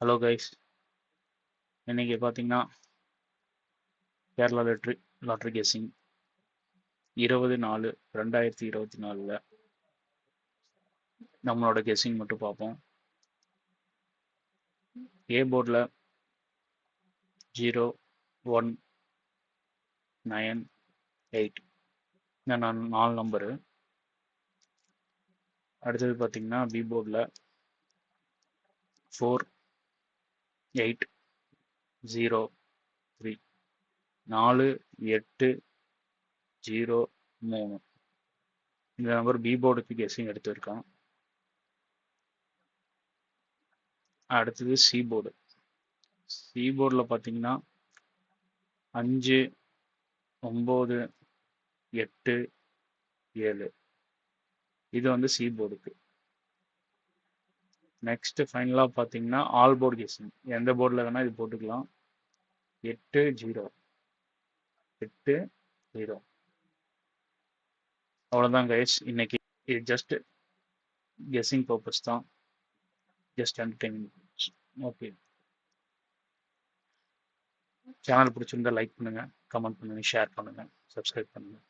Hello guys, இன்னைக்கு பார்த்தீங்கன்னா Kerala lottery guessing 20/4/2024 நம்மளோட கெஸ்ஸிங் மட்டும் பார்ப்போம். ஏ போர்டில் 0, 1, 9, 8 இந்த 4 நம்பரு. அடுத்தது பார்த்தீங்கன்னா பி போர்டில் 4, 8, 0, 3 4, 8, 0, 3 இந்த நம்பர் பி போர்டுக்கு கெஸ்ஸிங் எடுத்திருக்கோம். அடுத்தது சி போர்டு. சி போர்டில் பார்த்தீங்கன்னா 5, 9, 8, 7 இது வந்து சி போர்டுக்கு. நெக்ஸ்ட் ஃபைனலாக பார்த்தீங்கன்னா ஆல் போர்டு கெஸ்ஸிங், எந்த போர்டில் வேணால் இது போட்டுக்கலாம். 8, 0 8, 0 அவ்வளோதான் கைஸ். இன்னைக்கு இது ஜஸ்ட் கெஸ்ஸிங் பர்பஸ் தான், ஜஸ்ட் என்டர்டைன்மெண்ட். ஓகே, சேனல் பிடிச்சிருந்தா லைக் பண்ணுங்கள், கமெண்ட் பண்ணுங்கள், ஷேர் பண்ணுங்கள், சப்ஸ்கிரைப் பண்ணுங்கள்.